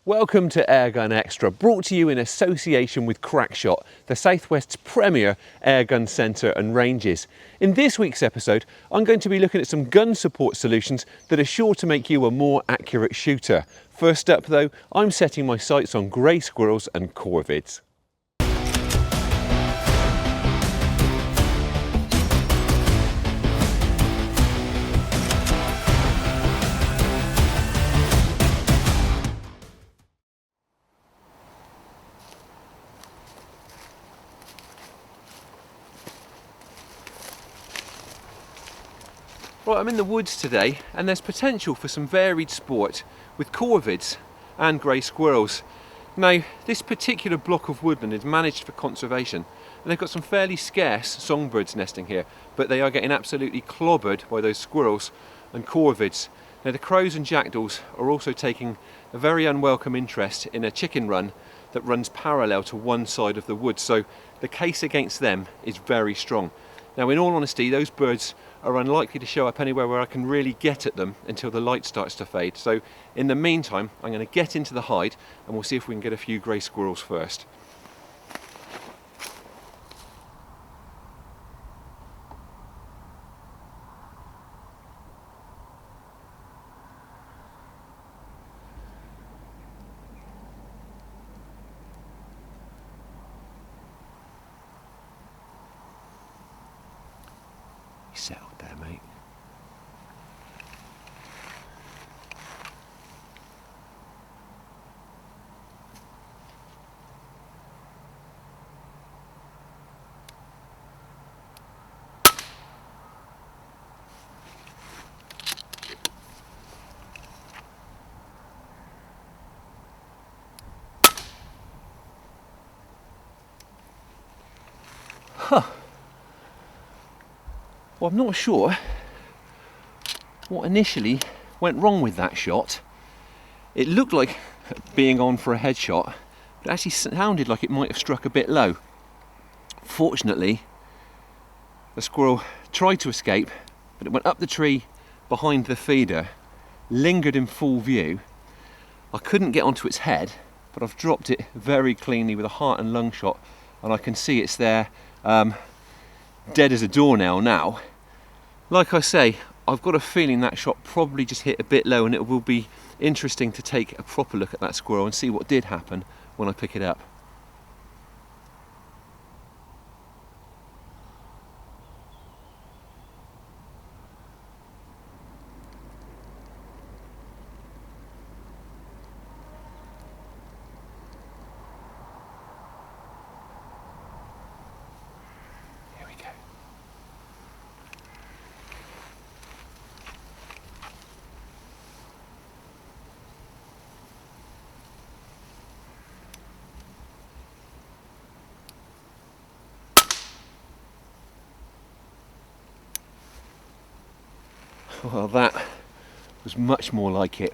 Welcome to Airgun Extra, brought to you in association with Crackshot, the Southwest's premier airgun centre and ranges. In this week's episode, I'm going to be looking at some gun support solutions that are sure to make you a more accurate shooter. First up though, I'm setting my sights on grey squirrels and corvids. Right, I'm in the woods today and there's potential for some varied sport with corvids and grey squirrels. Now, this particular block of woodland is managed for conservation and they've got some fairly scarce songbirds nesting here, but they are getting absolutely clobbered by those squirrels and corvids. Now, the crows and jackdaws are also taking a very unwelcome interest in a chicken run that runs parallel to one side of the wood, so the case against them is very strong. Now, in all honesty, those birds are unlikely to show up anywhere where I can really get at them until the light starts to fade. So in the meantime, I'm going to get into the hide and we'll see if we can get a few grey squirrels first. Settled there, mate. Well, I'm not sure what initially went wrong with that shot. It looked like being on for a headshot, but it actually sounded like it might have struck a bit low. Fortunately, the squirrel tried to escape, but it went up the tree behind the feeder, lingered in full view. I couldn't get onto its head, but I've dropped it very cleanly with a heart and lung shot, and I can see it's there, dead as a doornail now. Like I say, I've got a feeling that shot probably just hit a bit low, and it will be interesting to take a proper look at that squirrel and see what did happen when I pick it up. Well, that was much more like it.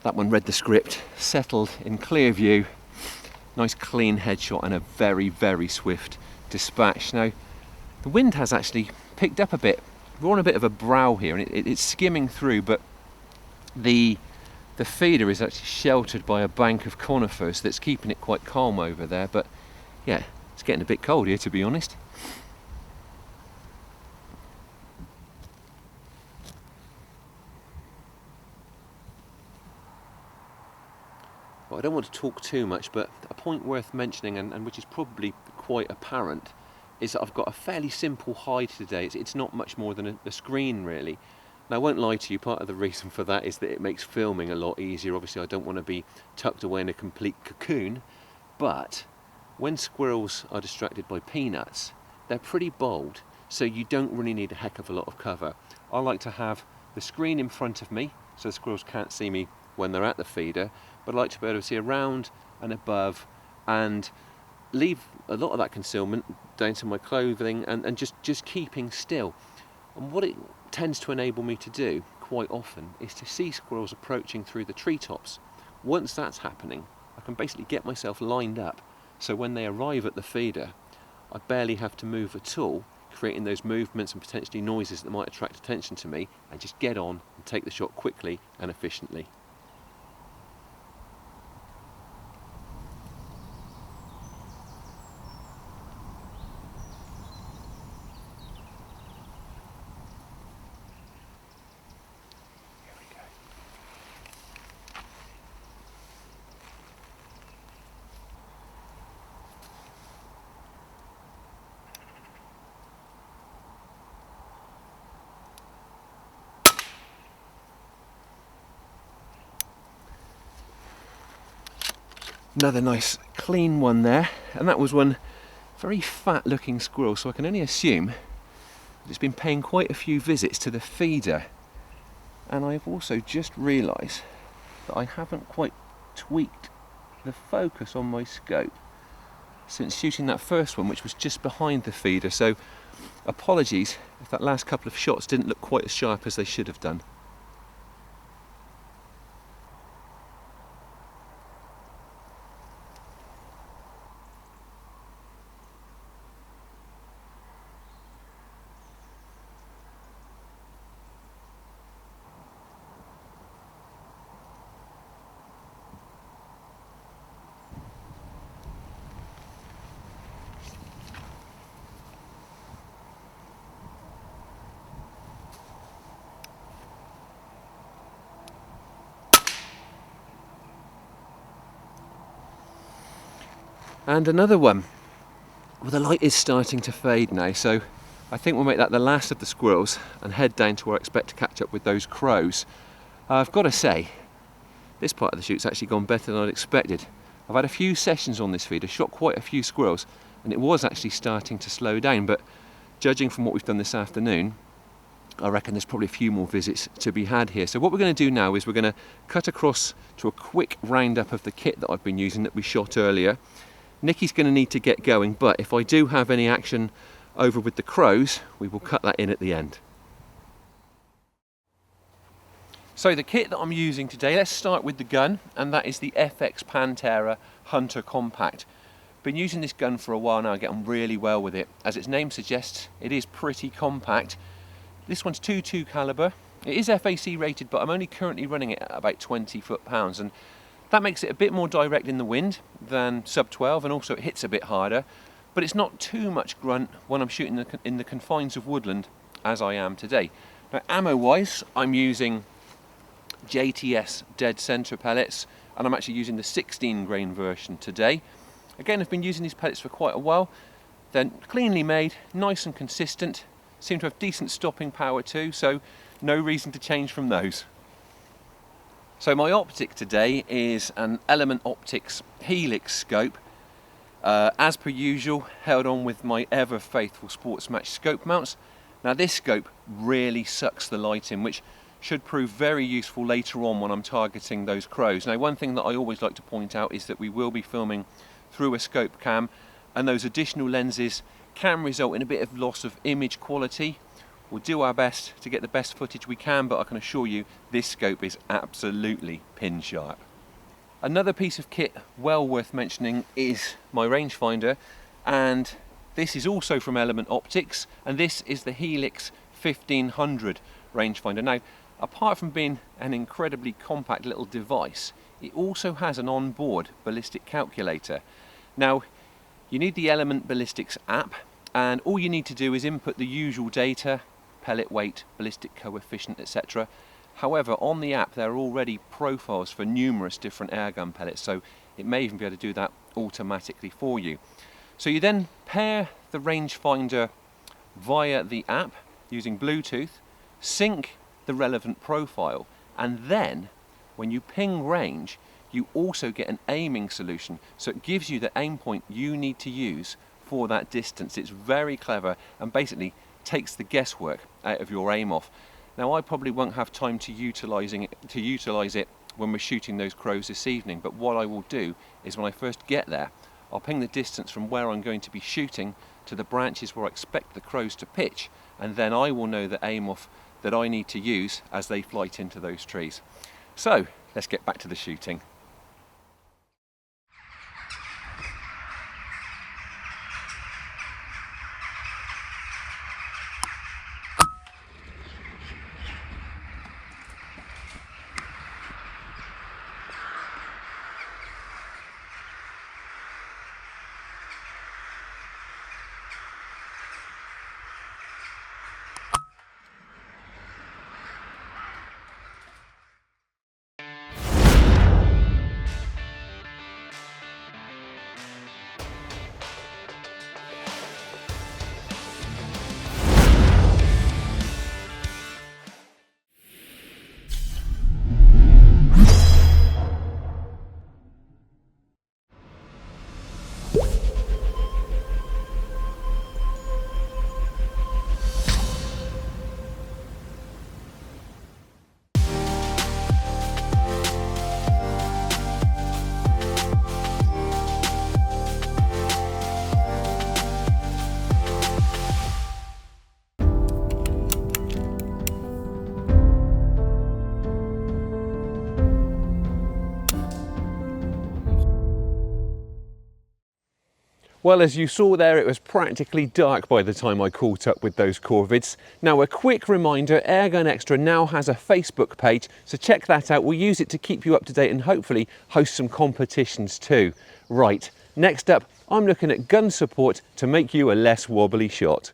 That one read the script, settled in clear view, nice clean headshot and a very, very swift dispatch. Now, the wind has actually picked up a bit. We're on a bit of a brow here and it's skimming through, but the feeder is actually sheltered by a bank of conifers that's keeping it quite calm over there. But yeah, it's getting a bit cold here, to be honest. Well, I don't want to talk too much, but a point worth mentioning, and which is probably quite apparent, is that I've got a fairly simple hide today. It's not much more than a screen, really. Now, I won't lie to you, part of the reason for that is that it makes filming a lot easier. Obviously, I don't want to be tucked away in a complete cocoon, but when squirrels are distracted by peanuts, they're pretty bold, so you don't really need a heck of a lot of cover. I like to have the screen in front of me, so the squirrels can't see me when they're at the feeder, but I like to be able to see around and above and leave a lot of that concealment down to my clothing and just keeping still. And what it tends to enable me to do quite often is to see squirrels approaching through the treetops. Once that's happening, I can basically get myself lined up so when they arrive at the feeder, I barely have to move at all, creating those movements and potentially noises that might attract attention to me, and just get on and take the shot quickly and efficiently. Another nice clean one there, and that was one very fat looking squirrel, so I can only assume that it's been paying quite a few visits to the feeder. And I've also just realised that I haven't quite tweaked the focus on my scope since shooting that first one, which was just behind the feeder, so apologies if that last couple of shots didn't look quite as sharp as they should have done. And another one. Well, the light is starting to fade now, so I think we'll make that the last of the squirrels and head down to where I expect to catch up with those crows. I've got to say, this part of the shoot's actually gone better than I'd expected. I've had a few sessions on this feeder, shot quite a few squirrels, and it was actually starting to slow down, but judging from what we've done this afternoon, I reckon there's probably a few more visits to be had here. So what we're going to do now is we're going to cut across to a quick roundup of the kit that I've been using that we shot earlier. Nikki's going to need to get going, but if I do have any action over with the crows, we will cut that in at the end. So the kit that I'm using today, let's start with the gun, and that is the FX Panthera Hunter Compact. Been using this gun for a while now, I get on really well with it. As its name suggests, it is pretty compact. This one's 2.2 caliber. It is FAC rated, but I'm only currently running it at about 20 foot-pounds, and that makes it a bit more direct in the wind than sub 12, and also it hits a bit harder, but it's not too much grunt when I'm shooting in the confines of Woodland, as I am today. Now, ammo-wise, I'm using JTS dead centre pellets, and I'm actually using the 16 grain version today. Again, I've been using these pellets for quite a while. They're cleanly made, nice and consistent, seem to have decent stopping power too, so no reason to change from those. So my optic today is an Element Optics Helix scope. As per usual, held on with my ever faithful Sports Match scope mounts. Now this scope really sucks the light in, which should prove very useful later on when I'm targeting those crows. Now, one thing that I always like to point out is that we will be filming through a scope cam, and those additional lenses can result in a bit of loss of image quality. We'll do our best to get the best footage we can, but I can assure you this scope is absolutely pin sharp. Another piece of kit well worth mentioning is my rangefinder, and this is also from Element Optics, and this is the Helix 1500 rangefinder. Now, apart from being an incredibly compact little device, it also has an onboard ballistic calculator. Now, you need the Element Ballistics app, and all you need to do is input the usual data, pellet weight, ballistic coefficient, etc. However, on the app there are already profiles for numerous different airgun pellets, so it may even be able to do that automatically for you. So you then pair the rangefinder via the app using Bluetooth, sync the relevant profile, and then when you ping range, you also get an aiming solution, so it gives you the aim point you need to use for that distance. It's very clever and basically takes the guesswork out of your aim off. Now, I probably won't have time to utilise it when we're shooting those crows this evening, but what I will do is when I first get there, I'll ping the distance from where I'm going to be shooting to the branches where I expect the crows to pitch, and then I will know the aim off that I need to use as they flight into those trees. So let's get back to the shooting. Well, as you saw there, it was practically dark by the time I caught up with those corvids. Now, a quick reminder, Airgun Extra now has a Facebook page, so check that out. We'll use it to keep you up to date and hopefully host some competitions too. Right, next up, I'm looking at gun support to make you a less wobbly shot.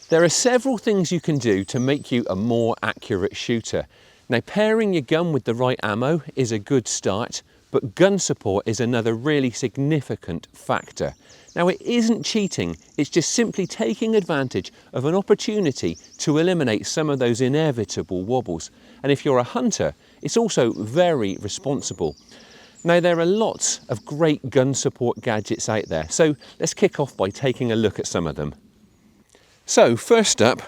There are several things you can do to make you a more accurate shooter. Now, pairing your gun with the right ammo is a good start, but gun support is another really significant factor. Now, it isn't cheating, it's just simply taking advantage of an opportunity to eliminate some of those inevitable wobbles. And if you're a hunter, it's also very responsible. Now, there are lots of great gun support gadgets out there, so let's kick off by taking a look at some of them. So first up,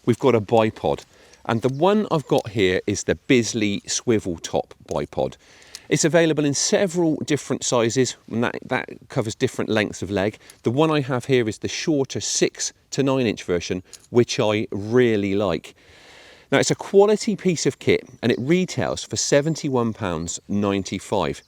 we've got a bipod, and the one I've got here is the Bisley swivel top bipod. It's available in several different sizes, and that covers different lengths of leg. The one I have here is the shorter 6 to 9 inch version, which I really like. Now, it's a quality piece of kit and it retails for £71.95.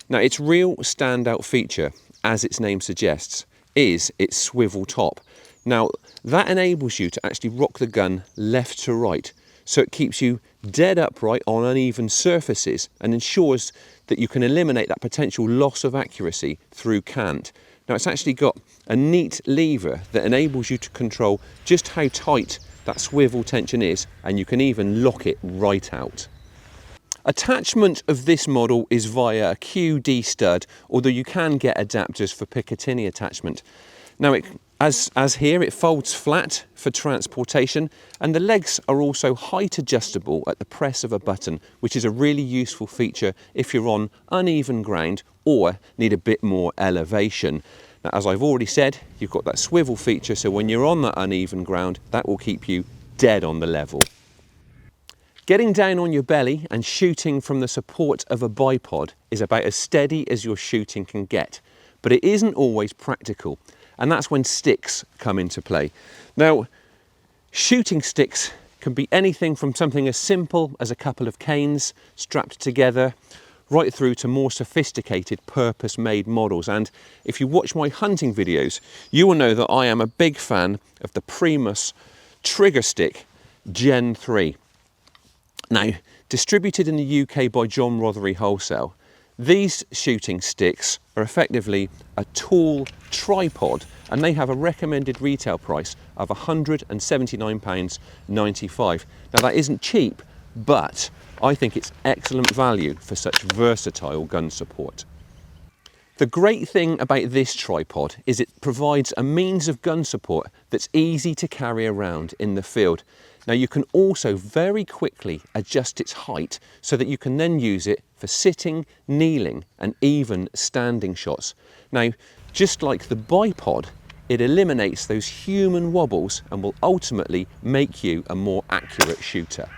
Now, its real standout feature, as its name suggests, is its swivel top. Now, that enables you to actually rock the gun left to right, so it keeps you dead upright on uneven surfaces and ensures that you can eliminate that potential loss of accuracy through cant. Now, it's actually got a neat lever that enables you to control just how tight that swivel tension is, and you can even lock it right out. Attachment of this model is via a QD stud, although you can get adapters for Picatinny attachment. Now, as here, it folds flat for transportation, and the legs are also height adjustable at the press of a button, which is a really useful feature if you're on uneven ground or need a bit more elevation. Now, as I've already said, you've got that swivel feature, so when you're on that uneven ground, that will keep you dead on the level. Getting down on your belly and shooting from the support of a bipod is about as steady as your shooting can get, but it isn't always practical. And that's when sticks come into play. Now, shooting sticks can be anything from something as simple as a couple of canes strapped together, right through to more sophisticated purpose-made models. And if you watch my hunting videos, you will know that I am a big fan of the Primos Trigger Stick Gen 3. Now, distributed in the UK by John Rothery Wholesale, these shooting sticks are effectively a tall tripod, and they have a recommended retail price of £179.95. Now, that isn't cheap, but I think it's excellent value for such versatile gun support. The great thing about this tripod is it provides a means of gun support that's easy to carry around in the field. Now, you can also very quickly adjust its height so that you can then use it for sitting, kneeling, and even standing shots. Now, just like the bipod, it eliminates those human wobbles and will ultimately make you a more accurate shooter.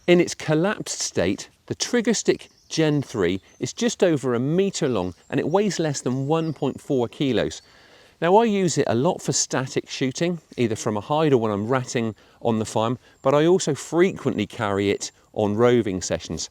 In its collapsed state, the Trigger Stick Gen 3 is just over a metre long and it weighs less than 1.4 kilos. Now, I use it a lot for static shooting, either from a hide or when I'm ratting on the farm, but I also frequently carry it on roving sessions.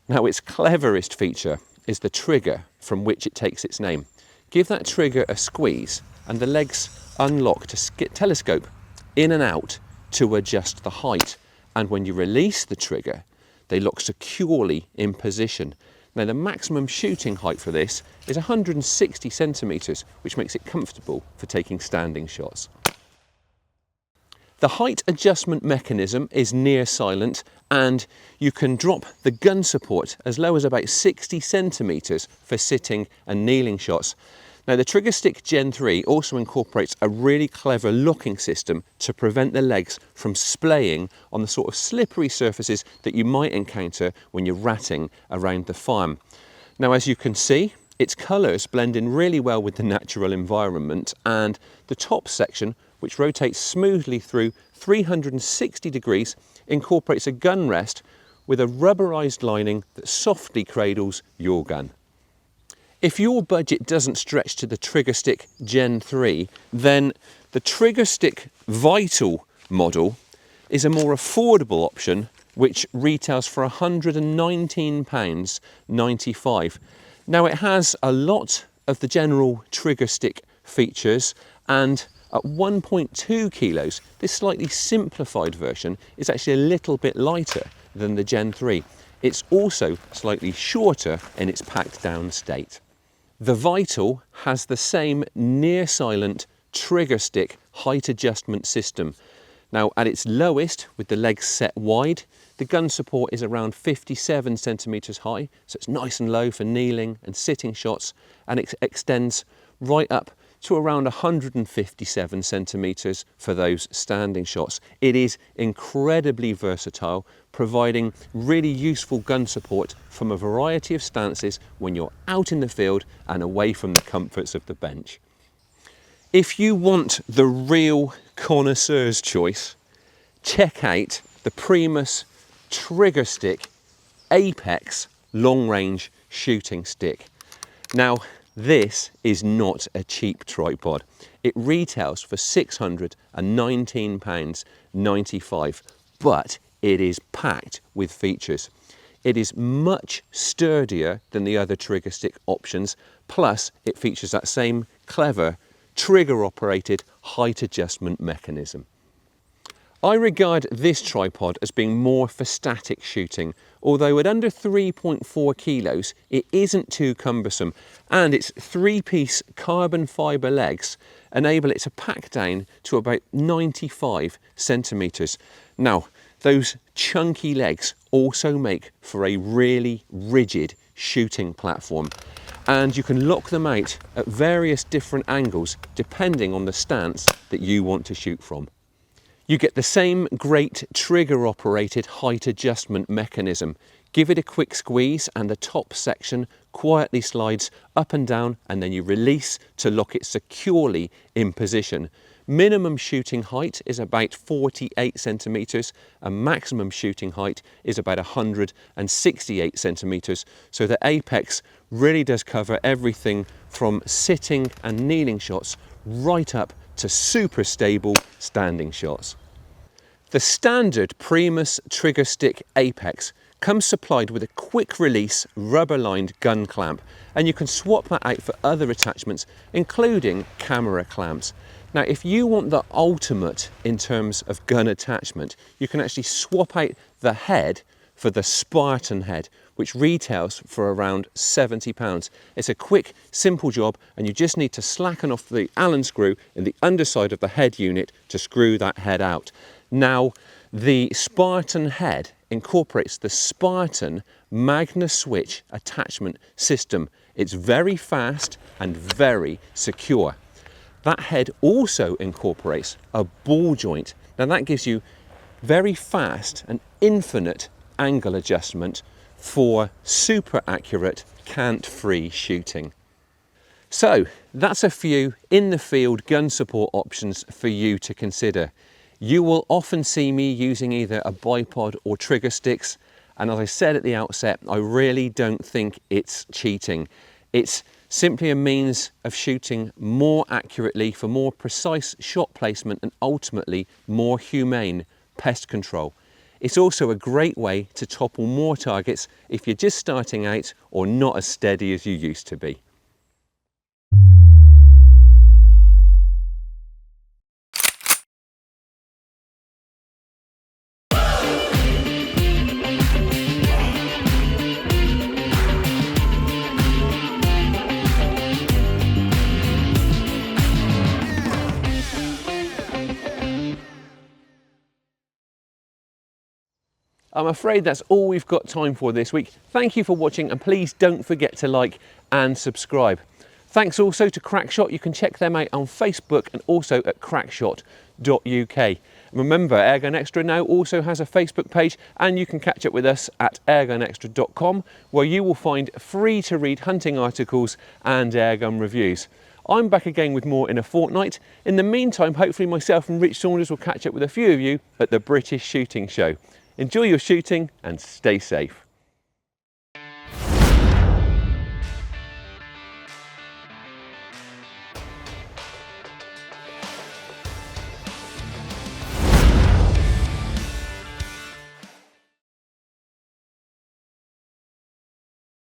Now, its cleverest feature is the trigger from which it takes its name. Give that trigger a squeeze and the legs unlock to telescope in and out to adjust the height. And when you release the trigger, they lock securely in position. Now, the maximum shooting height for this is 160 centimetres, which makes it comfortable for taking standing shots. The height adjustment mechanism is near silent, and you can drop the gun support as low as about 60 centimetres for sitting and kneeling shots. Now the Trigger Stick Gen 3 also incorporates a really clever locking system to prevent the legs from splaying on the sort of slippery surfaces that you might encounter when you're ratting around the farm. Now as you can see, its colours blend in really well with the natural environment, and the top section, which rotates smoothly through 360 degrees, incorporates a gun rest with a rubberised lining that softly cradles your gun. If your budget doesn't stretch to the Trigger Stick Gen 3, then the Trigger Stick Vital model is a more affordable option, which retails for £119.95. Now it has a lot of the general trigger stick features, and at 1.2 kilos, this slightly simplified version is actually a little bit lighter than the Gen 3. It's also slightly shorter in its packed down state. The Vital has the same near silent trigger stick height adjustment system. Now at its lowest, with the legs set wide, the gun support is around 57 centimetres high, so it's nice and low for kneeling and sitting shots, and it extends right up to around 157 centimetres for those standing shots. It is incredibly versatile, providing really useful gun support from a variety of stances when you're out in the field and away from the comforts of the bench. If you want the real connoisseur's choice, check out the Primos Trigger Stick Apex long range shooting stick. Now this is not a cheap tripod. It retails for £619.95, but it is packed with features. It is much sturdier than the other trigger stick options, plus it features that same clever trigger operated height adjustment mechanism. I regard this tripod as being more for static shooting, although at under 3.4 kilos it isn't too cumbersome, and its three-piece carbon fibre legs enable it to pack down to about 95 centimetres. Now those chunky legs also make for a really rigid shooting platform, and you can lock them out at various different angles depending on the stance that you want to shoot from. You get the same great trigger operated height adjustment mechanism. Give it a quick squeeze and the top section quietly slides up and down, and then you release to lock it securely in position. Minimum shooting height is about 48 centimetres and maximum shooting height is about 168 centimetres. So the Apex really does cover everything from sitting and kneeling shots right up to super stable standing shots. The standard Primos Trigger Stick Apex comes supplied with a quick release rubber lined gun clamp, and you can swap that out for other attachments including camera clamps. Now if you want the ultimate in terms of gun attachment, you can actually swap out the head for the Spartan head, which retails for around £70. It's a quick, simple job, and you just need to slacken off the Allen screw in the underside of the head unit to screw that head out. Now, the Spartan head incorporates the Spartan Magna Switch attachment system. It's very fast and very secure. That head also incorporates a ball joint. Now that gives you very fast and infinite angle adjustment for super accurate cant-free shooting. So that's a few in the field gun support options for you to consider. You will often see me using either a bipod or trigger sticks, and as I said at the outset, I really don't think it's cheating. It's simply a means of shooting more accurately for more precise shot placement and ultimately more humane pest control. It's also a great way to topple more targets if you're just starting out or not as steady as you used to be. I'm afraid that's all we've got time for this week. Thank you for watching, and please don't forget to like and subscribe. Thanks also to Crackshot. You can check them out on Facebook and also at crackshot.uk. Remember, Airgun Extra now also has a Facebook page, and you can catch up with us at airgunextra.com, where you will find free to read hunting articles and airgun reviews. I'm back again with more in a fortnight. In the meantime, hopefully myself and Rich Saunders will catch up with a few of you at the British Shooting Show. Enjoy your shooting and stay safe.